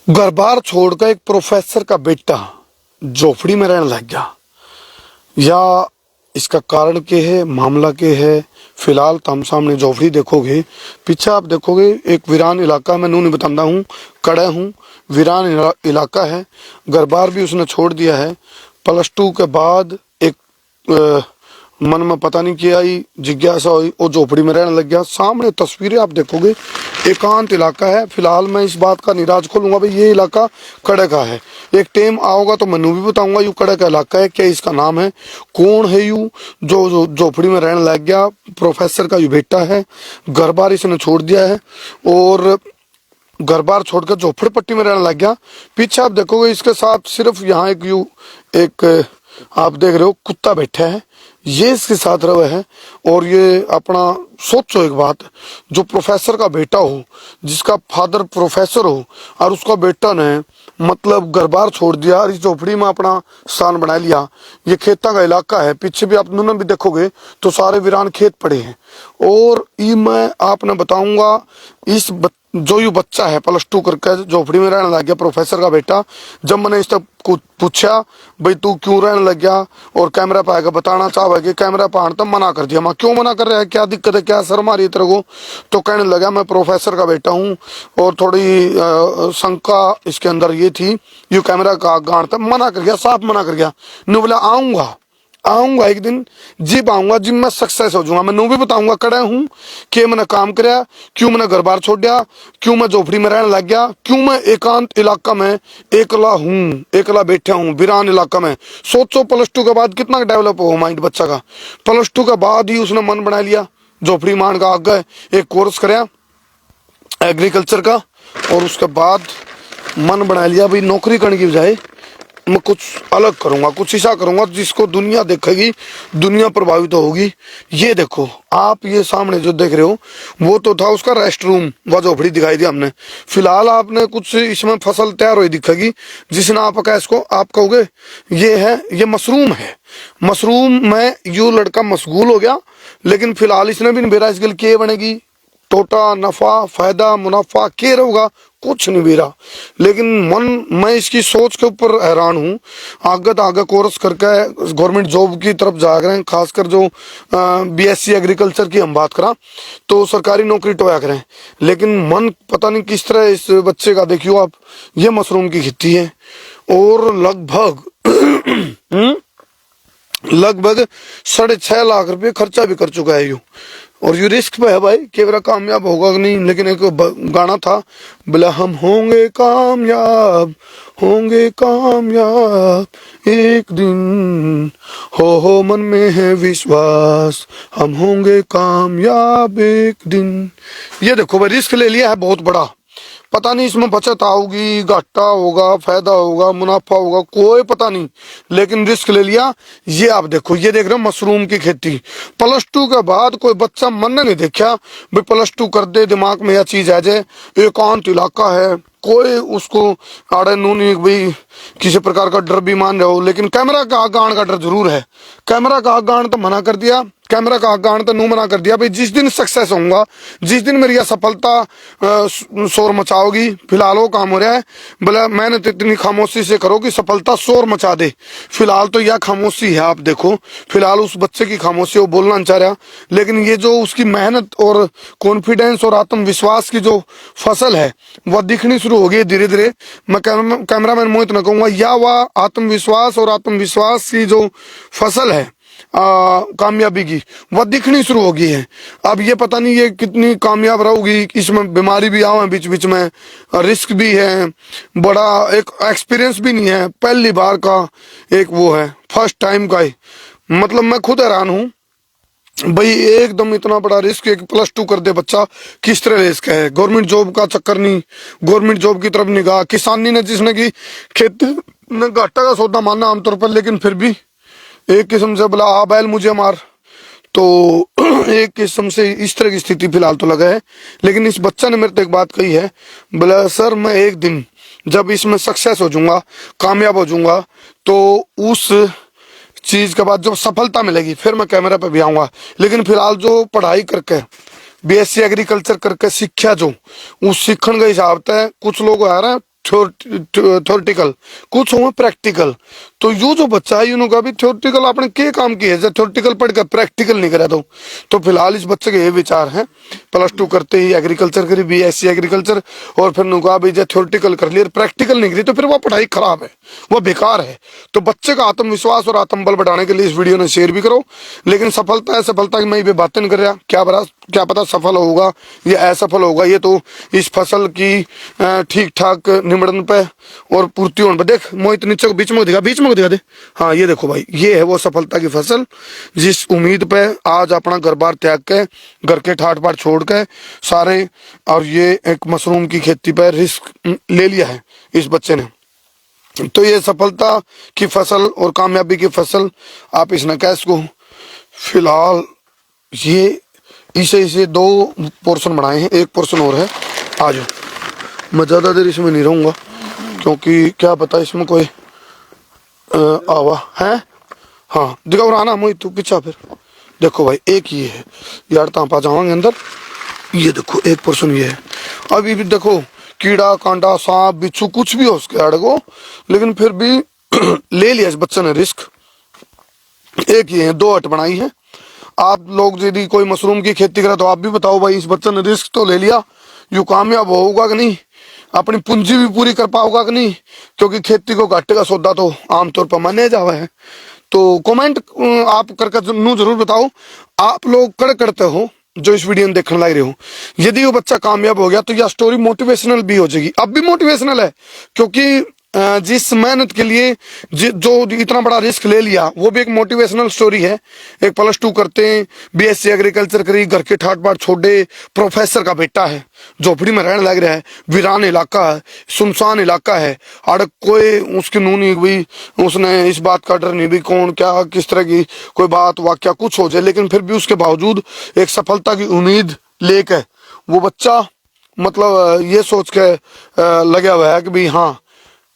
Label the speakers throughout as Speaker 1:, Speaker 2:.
Speaker 1: घर बार छोड़कर एक प्रोफेसर का बेटा झोपड़ी में रहने लग गया। या इसका कारण क्या है, मामला क्या है, फिलहाल तो हम सामने झोपड़ी देखोगे, पीछे आप देखोगे एक वीरान इलाका। मैं नहीं बताता हूँ, कड़े हूँ, वीरान इलाका है। घर बार भी उसने छोड़ दिया है। +2 के बाद एक मन में पता नहीं क्या आई, जिज्ञासा हुई, वो झोपड़ी में रहने लग गया। सामने तस्वीरें आप देखोगे, एकांत इलाका है। फिलहाल मैं इस बात का निराज खोलूंगा भाई, ये इलाका कड़े का है। एक टाइम आओगा तो मैं भी बताऊंगा यू कड़े का इलाका है, क्या इसका नाम है, कौन है यू जो झोपड़ी में रहने लग गया। प्रोफेसर का यू बेटा है, घर बार इसने छोड़ दिया है और घर बार छोड़कर झोपड़पट्टी में रहने लग गया। पीछे आप देखोगे इसके साथ सिर्फ यहाँ एक आप देख रहे हो कुत्ता बैठा है, ये इसके साथ रहा है। और ये अपना सोचो एक बात, जो प्रोफेसर का बेटा हो, जिसका फादर प्रोफेसर हो, और उसका बेटा ने मतलब घर बार छोड़ दिया और इस झोपड़ी में अपना स्थान बना लिया। ये खेतों का इलाका है, पीछे भी आप दोनों भी देखोगे तो सारे वीरान खेत पड़े हैं। और ये मैं आपने बताऊंगा, इस जो यू बच्चा है +2 करके झोपड़ी में रहने लग गया, प्रोफेसर का बेटा। जब मैंने इससे पूछा भाई तू क्यों रहने लग गया और कैमरा पे आएगा बताना चाहे कि कैमरा पे आने, तब मना कर दिया। मैं क्यों मना कर रहा है, क्या दिक्कत है, क्या शर्म आ रही है तेरे को? तो कहने लगा मैं प्रोफेसर का बेटा हूँ और थोड़ी शंका इसके अंदर ये थी, यू कैमरा का गाड़, तब मना कर गया, साफ मना कर गया। नहीं बोला आऊंगा एक दिन, जिब आऊंगा जिब मैं सक्सेस हो जाऊंगा। मैं नू भी बताऊंगा कड़ा हूँ कि मैंने काम कराया, क्यों मैंने घर बार छोड़ दिया, क्यों मैं झोपड़ी में रहने लग गया, क्यों मैं एकांत इलाका में एकला हूँ, एकला बैठा हूँ वीरान इलाका में। सोचो +2 के बाद कितना डेवलप हो माइंड बच्चा का। +2 के बाद ही उसने मन बना लिया झोपड़ी मान का आगे एक कोर्स कराया एग्रीकल्चर का, और उसके बाद मन बना लिया भाई नौकरी करने की बजाय मैं कुछ अलग करूंगा, कुछ ऐसा करूंगा जिसको दुनिया देखेगी, दुनिया प्रभावित होगी। ये देखो आप, ये सामने जो देख रहे हो वो तो था उसका रेस्ट रूम, वह झोपड़ी दिखाई दी हमने। फिलहाल आपने कुछ इसमें फसल तैयार हुई दिखेगी, जिसने आप क्या इसको आप कहोगे ये है, ये मशरूम है। मशरूम में यू लड़का मशगूल हो गया, लेकिन फिलहाल इसने भी नहीं बेरा इसके लिए क्या बनेगी, टोटा नफा फायदा मुनाफा क्या होगा, कुछ नहीं बेरा। लेकिन मैं इसकी सोच के ऊपर हैरान हूँ। आगे तो आगे कोर्स करके गवर्नमेंट जॉब की तरफ जा रहे हैं, खासकर जो BSc एग्रीकल्चर की हम बात करा तो सरकारी नौकरी टोया करें। लेकिन मन पता नहीं किस तरह इस बच्चे का, देखियो आप, ये मशरूम की खेती है और लगभग 6.5 लाख रुपए खर्चा भी कर चुका है यू। और ये रिस्क पे है भाई कि मेरा कामयाब होगा कि नहीं। लेकिन एक गाना था, बोला हम होंगे कामयाब एक दिन, हो मन में है विश्वास, हम होंगे कामयाब एक दिन। ये देखो भाई, रिस्क ले लिया है बहुत बड़ा। पता नहीं इसमें बचत आओगी, घाटा होगा, फायदा होगा, मुनाफा होगा, कोई पता नहीं, लेकिन रिस्क ले लिया। ये आप देखो, ये देख रहे हो मशरूम की खेती। +2 के बाद कोई बच्चा मन ने नहीं देखा भाई +2 कर दे, दिमाग में यह चीज आ जाए, एकांत इलाका है, कोई उसको आड़े नहीं भाई किसी प्रकार का डर भी मान रहे हो। लेकिन कैमरा का आगे आने का डर जरूर है। कैमरा का आगे आने तो मना कर दिया, कैमरा का आगे आने तो नू मना कर दिया भाई, जिस दिन सक्सेस होऊंगा, जिस दिन मेरी यह सफलता शोर मचाओगी। फिलहाल वो काम हो रहा है, बोला मैंने तो इतनी खामोशी से करो कि सफलता शोर मचा दे। फिलहाल तो यह खामोशी है, आप देखो फिलहाल उस बच्चे की खामोशी, वो बोलना नहीं चाह रहा। लेकिन ये जो उसकी मेहनत और कॉन्फिडेंस और आत्मविश्वास की जो फसल है वह दिखनी शुरू हो गई धीरे धीरे। मैं कैमरामैन मोहित न कहूंगा, या वह आत्मविश्वास और आत्मविश्वास की जो फसल है कामयाबी की, वह दिखनी शुरू हो गई है। अब ये पता नहीं ये कितनी कामयाब रहेगी, इसमें बीमारी भी आवे बीच बीच में, रिस्क भी है, बड़ा एक एक्सपीरियंस भी नहीं है, पहली बार का एक वो है, फर्स्ट टाइम का ही। मतलब मैं खुद हैरान हूँ भाई, एकदम इतना बड़ा रिस्क, एक +2 कर दे बच्चा, किस तरह रिस्क है। गवर्नमेंट जॉब का चक्कर नहीं, गवर्नमेंट जॉब की तरफ निगाह, किसानी ने जिसने की खेती ने घाटा का सौदा माना आमतौर पर, लेकिन फिर भी एक किस्म से बोला आ बैल मुझे मार, तो एक किस्म से इस तरह की स्थिति फिलहाल तो लगा है। लेकिन इस बच्चा ने मेरे को एक बात कही है, बोला सर मैं एक दिन जब इसमें सक्सेस हो जाऊंगा, कामयाब हो जाऊंगा, तो उस चीज के बाद जब सफलता मिलेगी फिर मैं कैमरा पे भी आऊंगा। लेकिन फिलहाल जो पढ़ाई करके BSc एग्रीकल्चर करके सीखा, जो उस सीखने के हिसाब से कुछ लोग आ रहे हैं थ्योरेटिकल, कुछ होगा प्रैक्टिकल। तो यू जो बच्चा है यूनो का भी थ्योरेटिकल आपने क्या काम किया है, थ्योरेटिकल पढ़कर प्रैक्टिकल नहीं करा तो फिलहाल इस बच्चे के ये विचार हैं, +2 करते ही एग्रीकल्चर करी, BSc एग्रीकल्चर, और फिर नुका भी जब थ्योरेटिकल कर लिया प्रैक्टिकल नहीं करी तो फिर वह पढ़ाई खराब है, वह बेकार है। तो बच्चे का आत्मविश्वास और आत्मबल बढ़ाने के लिए इस वीडियो ने शेयर भी करो। लेकिन सफलता है, सफलता की मैं ये बातें नहीं कर रहा, क्या पता सफल होगा या असफल होगा, ये तो इस फसल की ठीक ठाक निमड़न पे और पूर्ति होने पे। देख मोहित नीचे बीच में दिखा दे, हाँ ये देखो भाई, ये है वो सफलता की फसल जिस उम्मीद पे आज अपना घर बार त्याग के, घर के ठाट बाट छोड़ के सारे, और ये एक मशरूम की खेती पर रिस्क ले लिया है इस बच्चे ने। तो ये सफलता की फसल और कामयाबी की फसल आप इस नकैस को फिलहाल ये इसे 2 पोर्शन बनाए हैं, 1 पोर्शन और है। आ जाओ, मैं ज़्यादा देर इसमें नहीं रहूँगा क्योंकि क्या पता इसमें कोई आवा है। हाँ दिखाओ आना मोहित तू पीछा, फिर देखो भाई एक ये है यार, तांपा जावांगे अंदर, ये देखो 1 पोर्शन ये है। अभी भी देखो कीड़ा कांटा सांप बिच्छू कुछ भी हो उसके आड़ को, लेकिन फिर भी ले लिया इस बच्चे ने रिस्क। एक ये है, 2 हट बनाई है। आप लोग यदि कोई मशरूम की खेती करे तो आप भी बताओ भाई, इस बच्चे ने रिस्क तो ले लिया, यू कामयाब होगा कि नहीं, अपनी पूंजी भी पूरी कर पाओगा कि नहीं, क्योंकि खेती को घाटे का सौदा तो आमतौर पर माने जावा है। तो कमेंट आप करके जरूर बताओ, आप लोग करते हो जो इस वीडियो में देखने लग रहे हो। यदि वो बच्चा कामयाब हो गया तो यह स्टोरी मोटिवेशनल भी हो जाएगी, अब भी मोटिवेशनल है, क्योंकि जिस मेहनत के लिए जो इतना बड़ा रिस्क ले लिया वो भी एक मोटिवेशनल स्टोरी है। एक +2 करते हैं, BSc एग्रीकल्चर करी, घर के ठाट बाट छोड़े, प्रोफेसर का बेटा है, झोपड़ी में रहने लग रहा है, वीरान इलाका है, सुनसान इलाका है, और कोई उसकी नूह नहीं हुई, उसने इस बात का डर नहीं भी कौन क्या किस तरह की कोई बात वाक्या कुछ हो जाए, लेकिन फिर भी उसके बावजूद एक सफलता की उम्मीद लेकर वो बच्चा मतलब ये सोच के लगा हुआ है कि भाई हाँ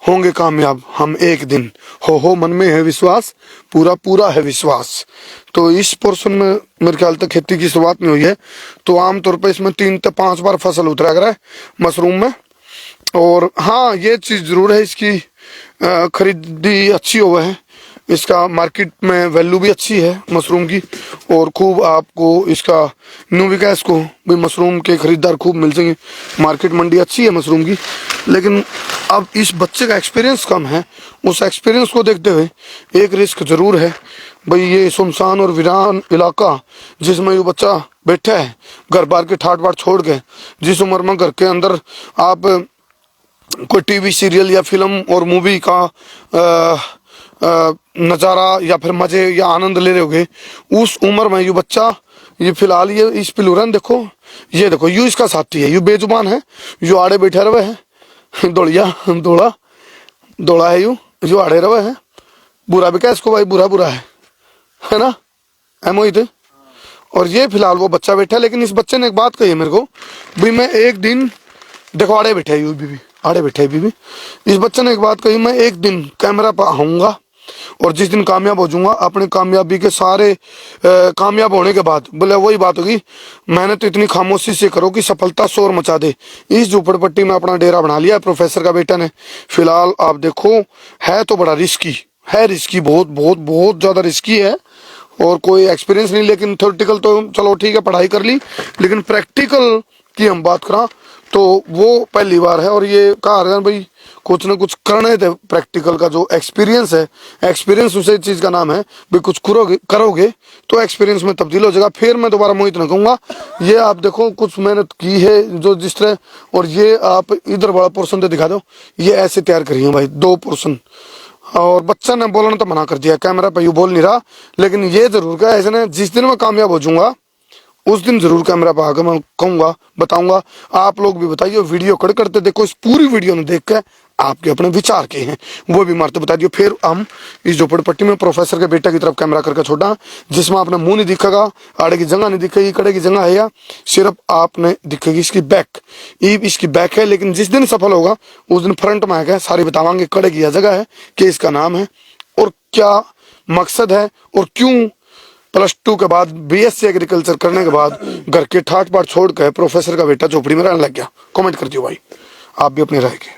Speaker 1: होंगे कामयाब हम एक दिन, हो मन में है विश्वास, पूरा है विश्वास। तो इस पोर्शन में मेरे ख्याल तक खेती की शुरुआत नहीं हुई है, तो आमतौर पर इसमें 3 से 5 बार फसल उतरा कर है मशरूम में। और हाँ ये चीज़ जरूर है, इसकी खरीदी अच्छी हुआ है, इसका मार्केट में वैल्यू भी अच्छी है मशरूम की, और खूब आपको इसका न्यू विकास को भी मशरूम के खरीदार खूब मिल जाएंगे, मार्केट मंडी अच्छी है मशरूम की। लेकिन अब इस बच्चे का एक्सपीरियंस कम है, उस एक्सपीरियंस को देखते हुए एक रिस्क जरूर है भाई, ये सुनसान और वीरान इलाका जिसमें ये बच्चा बैठा है घर बार के ठाट बाट छोड़ के, जिस उम्र में घर के अंदर आप कोई टीवी सीरियल या फिल्म और मूवी का नज़ारा या फिर मजे या आनंद ले रहे होगे, उस उम्र में ये बच्चा ये फिलहाल ये इस पिलूरन देखो, ये देखो यू इसका साथी है, यू बेजुबान है, यू आड़े बैठे रहे है, दौड़िया दौड़ा है, यू आड़े रहे है, बुरा भी क्या इसको भाई, बुरा है ना मोहित। और ये फिलहाल वो बच्चा बैठा है, लेकिन इस बच्चे ने एक बात कही है मेरे को भाई, मैं एक दिन देखो आड़े बैठे है, यू भी आड़े बैठे है भी, इस बच्चे ने एक बात कही, मैं एक दिन कैमरा पर आऊँगा और जिस दिन कामयाब हो जाऊंगा, अपनी कामयाबी के सारे कामयाब होने के बाद बोले वही बात होगी, मेहनत तो इतनी खामोशी से करो कि सफलता शोर मचा दे। इस झोपड़पट्टी में अपना डेरा बना लिया प्रोफेसर का बेटा ने। फिलहाल आप देखो है तो बड़ा रिस्की है, रिस्की बहुत ज़्यादा रिस्की है, और कोई एक्सपीरियंस नहीं। लेकिन थ्योरेटिकल तो चलो ठीक है पढ़ाई कर ली, लेकिन प्रैक्टिकल की हम बात करा तो वो पहली बार है। और ये कहा रहे हैं भाई कुछ ना कुछ करने थे, प्रैक्टिकल का जो एक्सपीरियंस है, एक्सपीरियंस उसे चीज़ का नाम है भाई, कुछ करोगे तो एक्सपीरियंस में तब्दील हो जाएगा। फिर मैं दोबारा मोहित न कहूँगा, ये आप देखो कुछ मेहनत की है जो जिस तरह, और ये आप इधर बड़ा पोर्शन तो दिखा दो, ये ऐसे तैयार करी है भाई 2 पोर्शन। और बच्चा ने बोलना तो मना कर दिया, कैमरा पर यू बोल नहीं रहा, लेकिन ये जरूर कहा ऐसे ना, जिस दिन मैं कामयाब हो जाऊंगा उस दिन जरूर कैमरा पर आकर मैं कहूँगा, बताऊंगा। आप लोग भी बताइए, वीडियो करते देखो, इस पूरी वीडियो में देख कर आपके अपने विचार के हैं वो भी मारते बता दियो। फिर हम इस झोपड़पट्टी में प्रोफेसर के बेटे की तरफ कैमरा करके छोड़ा, जिसमें आपने मुंह नहीं दिखेगा, आड़े की जगह नहीं दिखेगी, कड़े की जगह है, या सिर्फ आपने दिखेगी इसकी बैक, इसकी बैक है। लेकिन जिस दिन सफल होगा उस दिन फ्रंट में आएगा, सारी बतावांगे कड़े की यह जगह है, कि इसका नाम है और क्या मकसद है, और क्यों +2 के बाद BSc एग्रीकल्चर करने के बाद घर के ठाट बाट छोड़ कर प्रोफेसर का बेटा झोपड़ी में रहने लग गया। कमेंट कर दियो भाई, आप भी अपनी राय के।